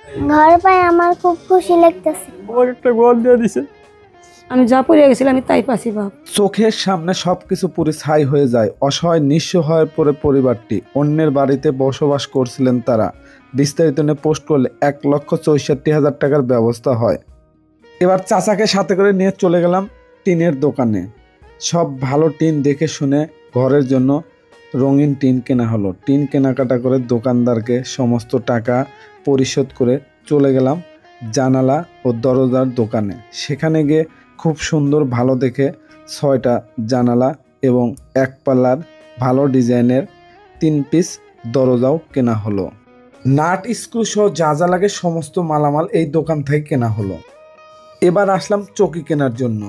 ঘর পাই আমার খুব খুশি লাগতেছে। আমার একটা ঘর দিয়ে দিছে, আমি যা পড়ে গেছিলাম আমি তাই পাচ্ছি বাপ। চোখের সামনে সবকিছু পুরো ছাই হয়ে যায়। অসহায় নিঃস্ব হয়ে পড়ে পরিবারটি। অন্যের বাড়িতে বসবাস করছিলেন তারা। বিস্তারিত নিয়ে পোস্ট করলে 1,64,000 টাকার ব্যবস্থা হয়। এবার চাচাকে সাথে করে নিয়ে চলে গেলাম টিনের দোকানে। সব ভালো টিন দেখে শুনে ঘরের জন্য রঙিন টিন কেনা হলো। টিন কেনাকাটা করে দোকানদারকে সমস্ত টাকা পরিশোধ করে চলে গেলাম জানালা ও দরজার দোকানে। সেখানে গিয়ে খুব সুন্দর ভালো দেখে 6টা জানালা এবং এক পাল্লার ভালো ডিজাইনের 3 পিস দরজাও কেনা হলো। নাট স্ক্রু সহ যা যা লাগে সমস্ত মালামাল এই দোকান থেকে কেনা হলো। এবার আসলাম চৌকি কেনার জন্য।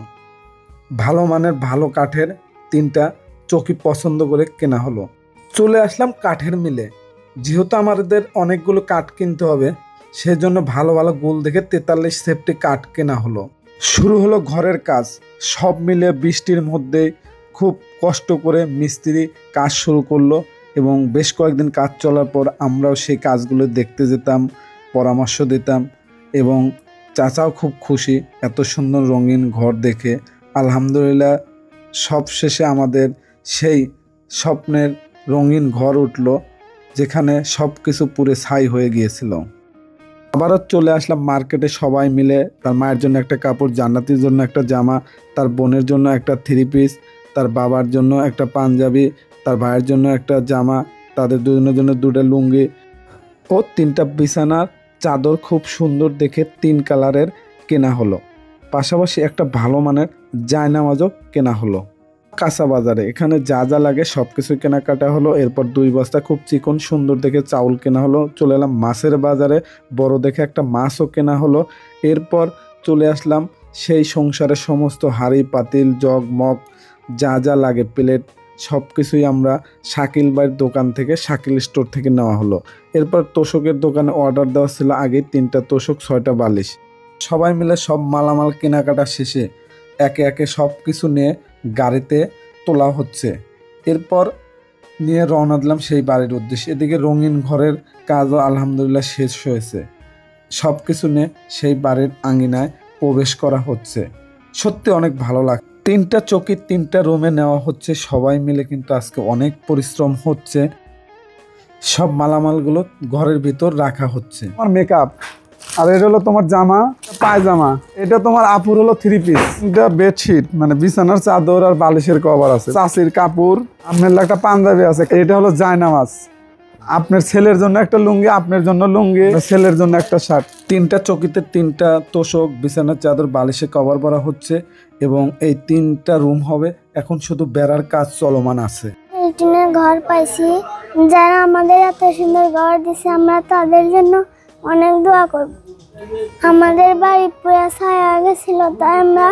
ভালো মানের ভালো কাঠের 3টা চৌকি পছন্দ করে কেনা হলো। চলে আসলাম কাঠের মিলে। যেহেতু আমাদের অনেকগুলো কাঠ কিনতে হবে, সেজন্য ভালো ভালো গোল দেখে 43 সেফটি কাঠ কেনা হলো। শুরু হলো ঘরের কাজ। সব মিলে বৃষ্টির মধ্যে খুব কষ্ট করে মিস্ত্রি কাজ শুরু করলো এবং বেশ কয়েকদিন কাজ চলার পর আমরাও সেই কাজগুলো দেখতে যেতাম, পরামর্শ দিতাম এবং চাচাও খুব খুশি এত সুন্দর রঙিন ঘর দেখে। আলহামদুলিল্লাহ সব শেষে আমাদের সেই স্বপ্নের রঙিন ঘর উঠল, যেখানে সব কিছু পুরো ছাই হয়ে গিয়েছিল। আবারও চলে আসলাম মার্কেটে। সবাই মিলে তার মায়ের জন্য একটা কাপড়, জান্নাতির জন্য একটা জামা, তার বোনের জন্য একটা 3 পিস, তার বাবার জন্য একটা পাঞ্জাবি, তার ভাইয়ের জন্য একটা জামা, তাদের দুজনের জন্য 2টা লুঙ্গি ও 3টা বিছানার চাদর খুব সুন্দর দেখে 3 কালারের কেনা হলো। পাশাপাশি একটা ভালো মানের জায়নামাজও কেনা হলো। কাঁচা বাজারে এখানে যা যা লাগে সব কিছু কেনাকাটা হলো। এরপর 2 বস্তা খুব চিকন সুন্দর দেখে চাউল কেনা হলো। চলে এলাম মাছের বাজারে, বড় দেখে একটা মাছও কেনা হলো। এরপর চলে আসলাম সেই সংসারের সমস্ত হাঁড়ি পাতিল জগ মগ যা যা লাগে প্লেট সব কিছুই আমরা শাকিল ভাইয়ের দোকান থেকে, শাকিল স্টোর থেকে নেওয়া হলো। এরপর তোষকের দোকানে অর্ডার দেওয়া ছিল আগে 3টা তোষক 6টা বালিশ। সবাই মিলে সব মালামাল কেনাকাটা শেষে একে একে সব কিছু নিয়ে গাড়িতে তোলা হচ্ছে। এরপর নিয়ে রওনা দিলাম সেই বাড়ির উদ্দেশ্যে। এদিকে রঙিন ঘরের কাজও আলহামদুলিল্লাহ শেষ হয়েছে। সব কিছু নিয়ে সেই বাড়ির আঙিনায় প্রবেশ করা হচ্ছে। সত্যি অনেক ভালো লাগে। 3টা চৌকি 3টা রুমে নেওয়া হচ্ছে। সবাই মিলে কিন্তু আজকে অনেক পরিশ্রম হচ্ছে। সব মালামালগুলো ঘরের ভিতর রাখা হচ্ছে। আমার মেকআপ, আর এটা হলো তোমার জামা পায়জামা, এটা তোমার আপুর হলো 3 পিস, এটা বেডশিট মানে বিছানার চাদর আর বালিশের কভার আছে, চাষির কাপড়, আপনার একটা পাঞ্জাবি আছে, এটা হলো জায়নামাজ, আপনার ছেলের জন্য একটা লুঙ্গি, আপনার জন্য লুঙ্গি, ছেলের জন্য একটা শার্ট। 3টা চৌকিতে 3টা তোষক বিছানার চাদর বালিশে কভার করা হচ্ছে এবং এই 3টা রুম হবে। এখন শুধু বেড়ার কাজ চলমান আছে। টিনের ঘর পাইছি, যারা আমাদের এত সুন্দর ঘর দিছে আমরা তাদের জন্য অনেক দোয়া করব। আমাদের বাড়ি পুরো ছায়া হয়ে গেছিল, তাই আমরা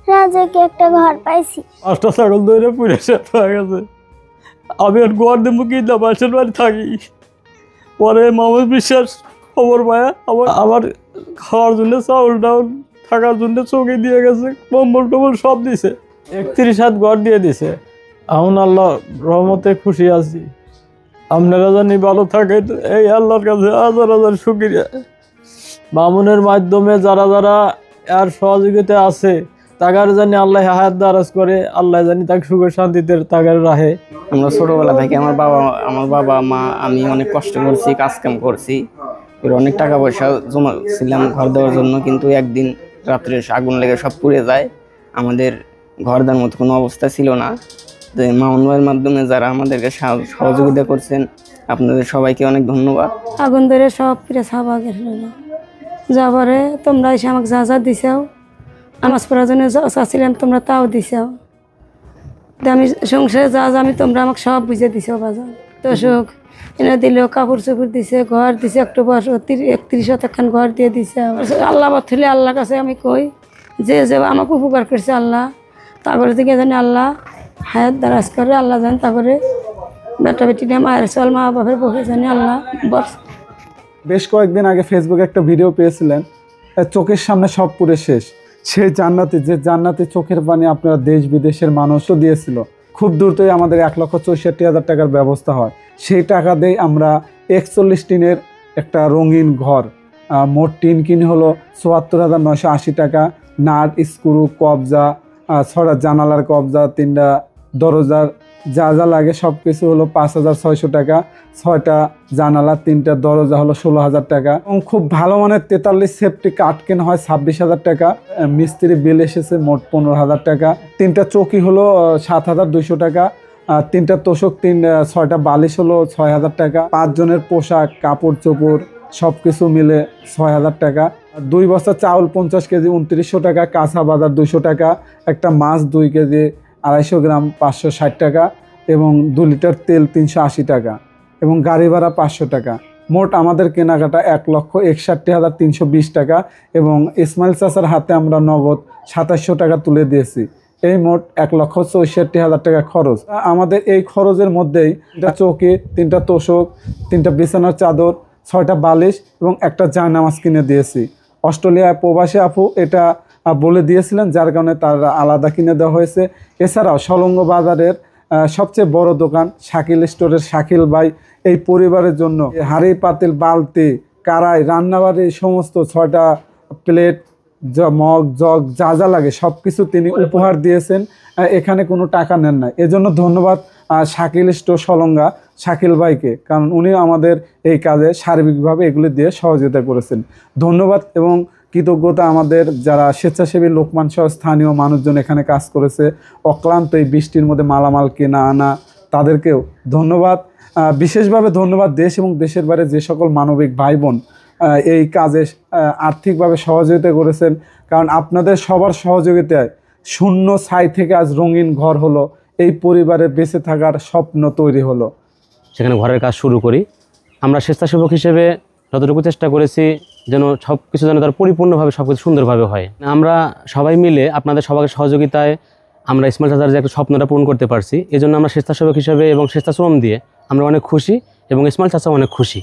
রাজাকে একটা ঘর পাইছি। 5টা ছাগল ধরে পুড়ে শেষ হয়ে গেছে। আমি আর ঘর দেবো কি না, পাশের বাড়ি থাকি। পরে মামুদ বিশ্বাস খবর পায় আমার খাওয়ার জন্য চাউল ডাউল, থাকার জন্য চৌকি দিয়ে গেছে, কম্বল টম্বল সব দিছে। 31 হাত ঘর দিয়ে দিছে। এখন আল্লাহ রহমতে খুশি আছি। আপনারা জানি ভালো থাকেন, এই আল্লাহর কাছে হাজার হাজার শুকরিয়া। মামুনের মাধ্যমে যারা যারা আর সহযোগিতা আছে তাগার জানি আল্লাহ হায়াত দারাজ করে, আল্লাহ জানি তাকে সুখে শান্তিতে তাগার রাখে। আমরা ছোটবেলা থেকে আমার বাবা মা আমি অনেক কষ্ট করছি, কাজ কাম করছি, অনেক টাকা পয়সা জমা ছিলাম ঘর দেওয়ার জন্য, কিন্তু একদিন রাত্রে আগুন লেগে সব পুড়ে যায়। আমাদের ঘর দেওয়ার মতো কোনো অবস্থা ছিল না। তো মামুন ভাইয়ের মাধ্যমে যারা আমাদেরকে সহযোগিতা করছেন, আপনাদের সবাইকে অনেক ধন্যবাদ। আগুন ধরে সব ফিরে ছাপা গেছিল যাবারে, তোমরা এসে আমাকে যা যা দিছাও, নামাজ পড়ার জন্য যা চাচ্ছিলাম তোমরা তাও দিছাও। আমি সংসারে যা যা আমি তোমরা আমাকে সব বুঝে দিছো বাজার। তোষক এনে দিলেও, কাপড় চোপড় দিছে, ঘর দিছে, একটু বয়স 31 শতখান ঘর দিয়ে দিছে। আল্লাহ বাথলে আল্লাহর কাছে আমি কই যে যে আমাকে উপকার করছে আল্লাহ, তারপরে থেকে জানি আল্লাহ হায়াত দারাজ করে, আল্লাহ জানি তারপরে বেটা বেটি নিয়ে মায়ের চল, মা বাপের পক্ষে জানি আল্লাহ বস। বেশ কয়েকদিন আগে ফেসবুকে একটা ভিডিও পেয়েছিলেন, চোখের সামনে সব পুরে শেষ। সেই জান্নাতি, যে জান্নাতি চোখের পানি আপনারা দেশ বিদেশের মানুষও দিয়েছিল। খুব দ্রুতই আমাদের 1,64,000 টাকার ব্যবস্থা হয়। সেই টাকা দিয়ে আমরা 41 টিনের একটা রঙিন ঘর মোট টিন কিনে হলো ৭৪,৯৮০ টাকা। নাট, স্ক্রু, কবজা, 6টা জানালার কবজা, 3টা দরজার যা যা লাগে সব কিছু হলো 5,600 টাকা। 6টা জানালা, 3টা দরজা হলো 16,000 টাকা। এবং খুব ভালো মানের 43 সেফটি কাঠ কেনা হয় 26,000 টাকা। মিস্ত্রি বিল এসেছে মোট 15,000 টাকা। 3টা চৌকি হলো 7,200 টাকা। 3টা তোষক, 6টা বালিশ হলো 6,000 টাকা। 5 জনের পোশাক, কাপড় চোপড় সব কিছু মিলে 6,000 টাকা। 2 বস্তা চাউল 50 কেজি 2900 টাকা। কাঁচা বাজার 200 টাকা। একটা মাছ 2 কেজি 250 গ্রাম 560 টাকা। এবং 2 লিটার তেল 380 টাকা। এবং গাড়ি ভাড়া 500 টাকা। মোট আমাদের কেনাকাটা 1,61,320 টাকা। এবং ইসমাইল চাচার হাতে আমরা নগদ 2700 টাকা তুলে দিয়েছি। এই মোট 1,64,000 টাকা খরচ। আমাদের এই খরচের মধ্যেই 3টা চৌকি, 3টা তোষক, 3টা বিছানার চাদর, 6টা বালিশ এবং একটা জায়নামাজ কিনে দিয়েছি। অস্ট্রেলিয়ায় প্রবাসী আপু এটা বলে দিয়েছিলেন, যার কারণে তার আলাদা কিনে দেওয়া হয়েছে। এছাড়াও সলঙ্গ বাজারের সবচেয়ে বড় দোকান শাকিল স্টোরের শাকিল ভাই এই পরিবারের জন্য হাঁড়ি, পাতিল, বালতি, কারাই, রান্নাবাড়ি সমস্ত 6টা প্লেট, মগ, জগ যা যা লাগে সব কিছু তিনি উপহার দিয়েছেন। এখানে কোনো টাকা নেন না। এজন্য ধন্যবাদ শাকিল স্টোর সলঙ্গা শাকিল ভাইকে, কারণ উনি আমাদের এই কাজে সার্বিকভাবে এগুলি দিয়ে সহযোগিতা করেছেন। ধন্যবাদ এবং কৃতজ্ঞতা আমাদের যারা স্বেচ্ছাসেবী লোকমান সহ স্থানীয় মানুষজন এখানে কাজ করেছে, অক্লান্ত এই বৃষ্টির মধ্যে মালামাল কেনা আনা, তাদেরকেও ধন্যবাদ। বিশেষভাবে ধন্যবাদ দেশ এবং দেশের বাইরে যে সকল মানবিক ভাই বোন এই কাজে আর্থিকভাবে সহযোগিতা করেছেন, কারণ আপনাদের সবার সহযোগিতায় শূন্য ছাই থেকে আজ রঙিন ঘর হলো, এই পরিবারে বেঁচে থাকার স্বপ্ন তৈরি হলো। সেখানে ঘরের কাজ শুরু করি। আমরা স্বেচ্ছাসেবক হিসেবে যতটুকু চেষ্টা করেছি যেন সব কিছু যেন তার পরিপূর্ণভাবে সব কিছু সুন্দরভাবে হয়। আমরা সবাই মিলে আপনাদের সবার সহযোগিতায় আমরা ইসমাইল চাচার যে একটা স্বপ্নটা পূরণ করতে পারছি, এই জন্য আমরা স্বেচ্ছাসেবক হিসেবে এবং স্বেচ্ছাশ্রম দিয়ে আমরা অনেক খুশি এবং ইসমাইল চাচা অনেক খুশি।